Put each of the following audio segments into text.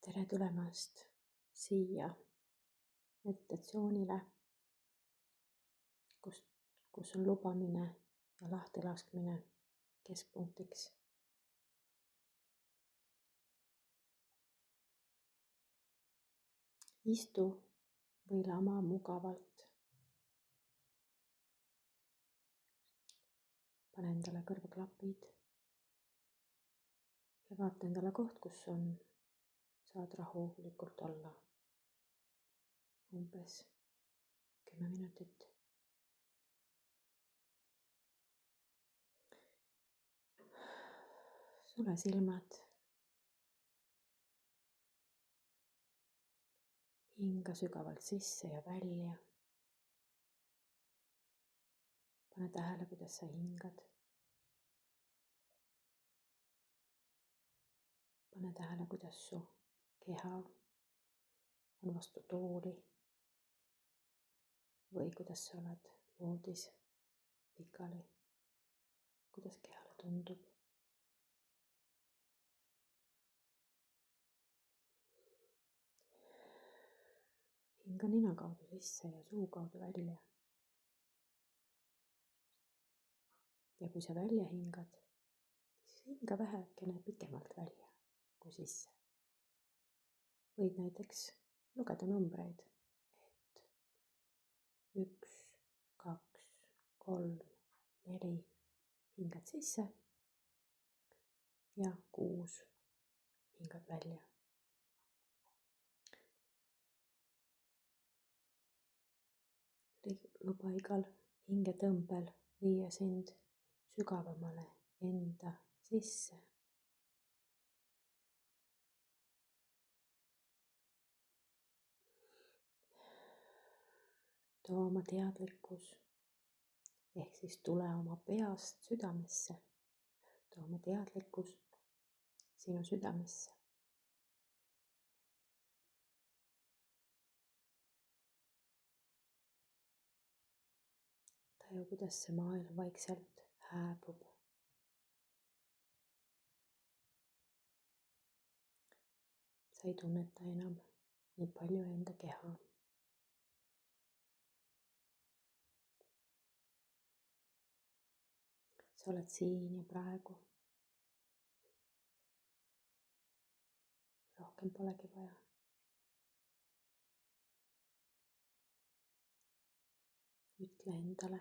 Tere tulemast siia meditatsioonile, kus on lubamine ja lahtilaskmine keskpunktiks. Istu või lama mugavalt. Pane endale kõrvaklapid ja vaata endale koht, kus saad rahulikult olla. Umbes 10 minutit. Sule silmad. Hinga sügavalt sisse ja välja. Pane tähele, kuidas sa hingad. Pane tähele, kuidas su keha on vastu tooli või kuidas sa oled voodis pikali, kuidas kehale tundub. Hinga nina kaudu sisse ja suu kaudu välja. Ja kui sa välja hingad, siis hinga vähekene pikemalt välja kui sisse. Võid näiteks lugeda numbreid, et 1, 2, 3, 4 hingad sisse ja 6 hingad välja. Luba igal hingetõmbel viia sind sügavamale enda sisse. Too oma teadlikkus ehk siis tule oma peast südamesse. Too oma teadlikkus sinu südamesse. Taju, kuidas see maailm vaikselt hääbub. Sa ei tunneta enam nii palju enda keha. Sa oled siin ja praegu. Rohkem polegi vaja. Ütle endale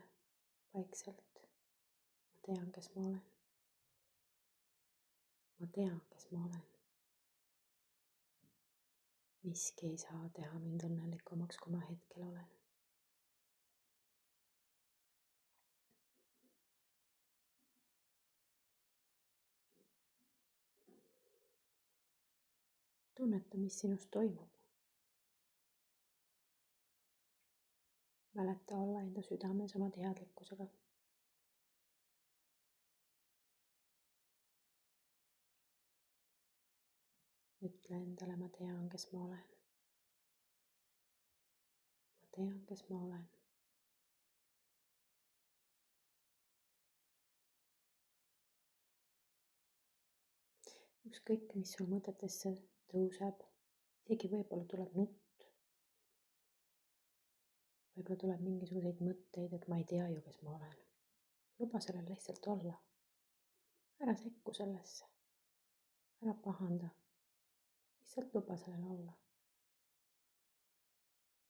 vaikselt, ma tean, kes ma olen. Ma tean, kes ma olen. Miski ei saa teha mind õnnelikumaks, kui ma hetkel olen. Tunneta, mis sinus toimub. Mäleta olla enda südames oma teadlikkusega. Ütle endale, ma tean, kes ma olen. Ma tean, kes ma olen. Ükskõik, mis sul mõtetesse tõuseb, isegi võib-olla tuleb nutt. Võib-olla tuleb mingisuguseid mõtteid, et ma ei tea ju, kes ma olen. Luba sellel lihtsalt olla. Ära sekku sellesse. Ära pahanda. Lihtsalt luba sellel olla.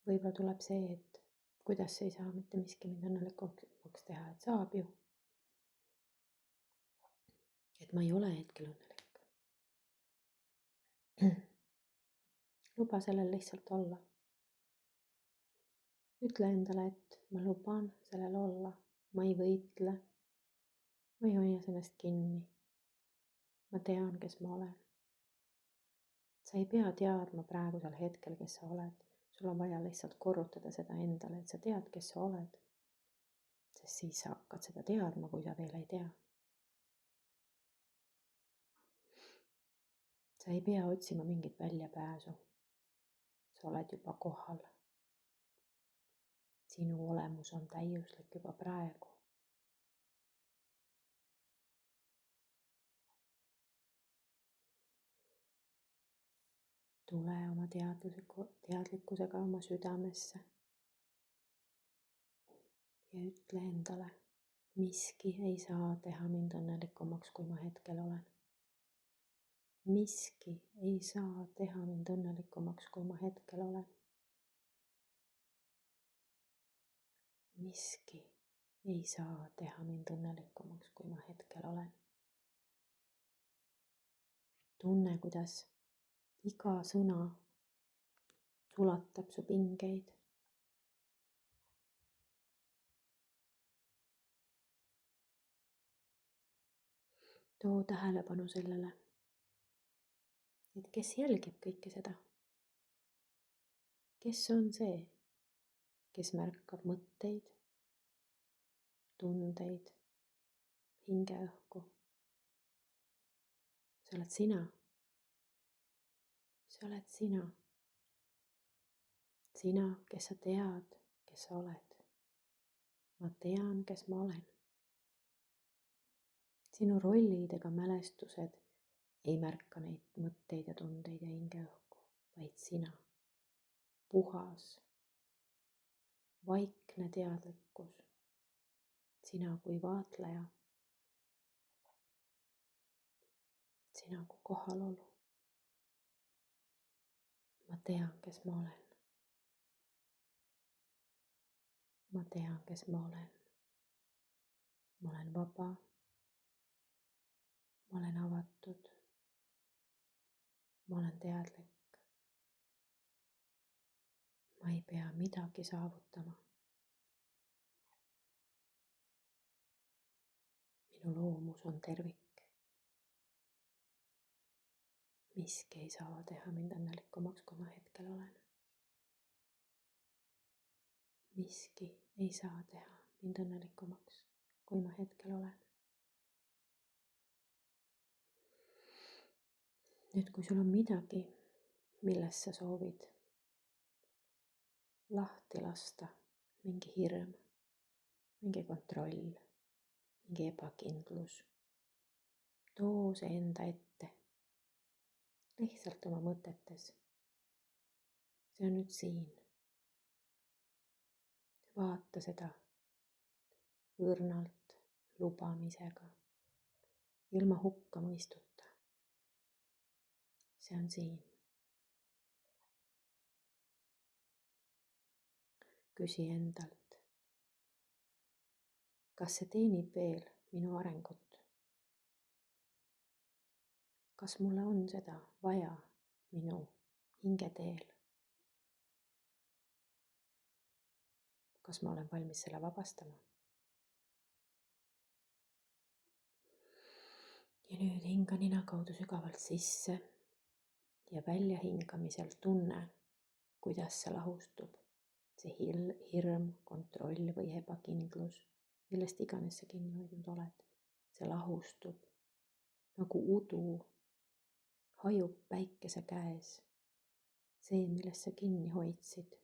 Võib-olla tuleb see, et kuidas ei saa mitte miski mind õnnelikuks teha, et saab ju. Et ma ei ole hetkel õnnelik. Luba sellel lihtsalt olla. Ütle endale, et ma luban sellel olla. Ma ei võitle. Ma ei hoia sellest kinni. Ma tean, kes ma olen. Sa ei pea teadma praegusel hetkel, kes sa oled. Sul on vaja lihtsalt korrutada seda endale, et sa tead, kes sa oled. Sest siis sa hakkad seda teadma, kui sa veel ei tea. Sa ei pea otsima mingit väljapääsu. Sa oled juba kohal. Sinu olemus on täiuslik juba praegu. Tule oma teadlikkusega oma südamesse ja ütle endale, miski ei saa teha mind õnnelikumaks, kui ma hetkel olen. Miski ei saa teha mind õnnelikumaks, kui ma hetkel olen. Miski ei saa teha mind õnnelikumaks, kui ma hetkel olen. Tunne, kuidas iga sõna sulatab su pingeid. Too tähelepanu sellele, et kes jälgib kõike seda. Kes on see, kes märkab mõtteid, tundeid, hingeõhku? See oled sina. See oled sina. Sina, kes sa tead, kes sa oled. Ma tean, kes ma olen. Sinu rollid ega mälestused ei märka neid mõtteid ja tundeid ja hingeõhku, vaid sina. Puhas, vaikne teadlikkus. Sina kui vaatleja. Sina kui kohalolu. Ma tean, kes ma olen. Ma tean, kes ma olen. Ma olen vaba. Ma olen avatud. Ma olen teadlik. Ma ei pea midagi saavutama. Minu loomus on tervik. Miski ei saa teha mind õnnelikumaks, kui ma hetkel olen. Miski ei saa teha mind õnnelikumaks, kui ma hetkel olen. Nüüd, kui sul on midagi, millest sa soovid lahti lasta, mingi hirm, mingi kontroll, mingi ebakindlus, too see enda ette, lihtsalt oma mõtetes. See on nüüd siin. Vaata seda õrnalt, lubamisega, ilma hukkamõistuta. See on siin. Küsi endalt, kas see teenib veel minu arengut? Kas mulle on seda vaja minu hingeteel? Kas ma olen valmis selle vabastama? Ja nüüd hinga nina kaudu sügavalt sisse ja välja hingamisel tunne, kuidas see lahustub. See hirm, kontroll või ebakindlus, millest iganes sa kinni hoidnud oled, see lahustub nagu udu, hajub päikese käes. See, millest sa kinni hoidsid,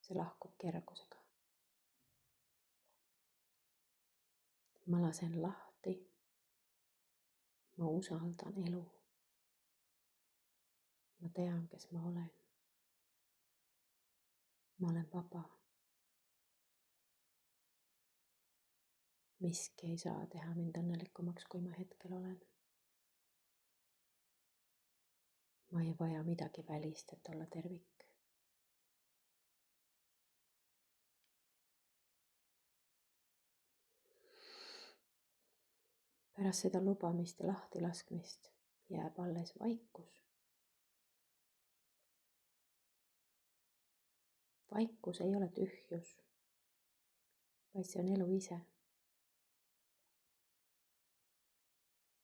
see lahkub kergusega. Ma lasen lahti. Ma usaldan elu. Ma tean, kes ma olen. Ma olen vaba. Miski ei saa teha mind õnnelikumaks, kui ma hetkel olen. Ma ei vaja midagi välist, et olla tervik. Pärast seda lubamist ja lahtilaskmist jääb alles vaikus. Vaikus ei ole tühjus, vaid see on elu ise.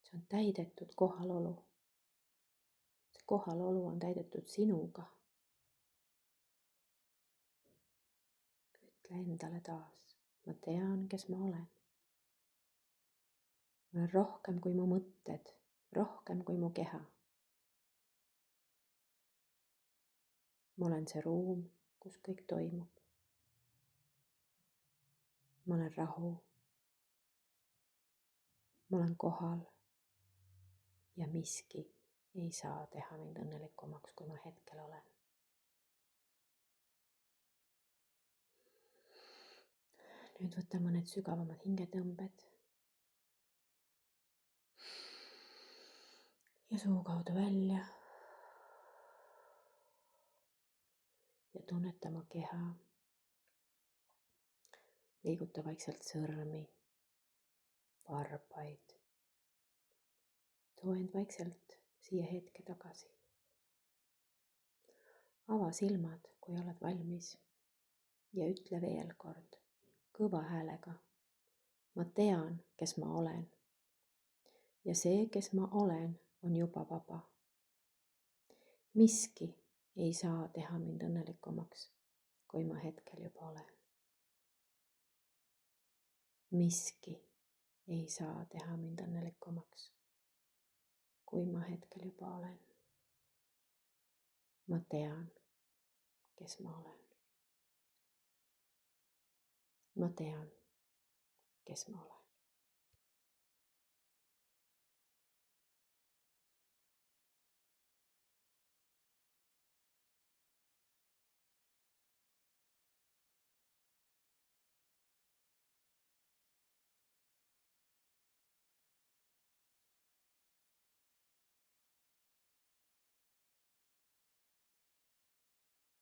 See on täidetud kohalolu. See kohalolu on täidetud sinuga. Ütle endale taas, ma tean, kes ma olen. Ma olen rohkem kui mu mõtted, rohkem kui mu keha. Ma olen see ruum, kus kõik toimub. Ma olen rahu. Ma olen kohal ja miski ei saa teha mind õnnelikumaks, kui ma hetkel olen. Nüüd võta mõned sügavamad hingetõmbed. Ja suu kaudu välja. Ja tunneta oma keha. Liiguta vaikselt sõrmi, varbaid. Too end vaikselt siia hetke tagasi. Ava silmad, kui oled valmis. Ja ütle veel kord kõva häälega. Ma tean, kes ma olen. Ja see, kes ma olen, on juba vaba. Miski ei saa teha mind õnnelikumaks, kui ma hetkel juba olen. Miski ei saa teha mind õnnelikumaks, kui ma hetkel juba olen. Ma tean, kes ma olen. Ma tean, kes ma olen.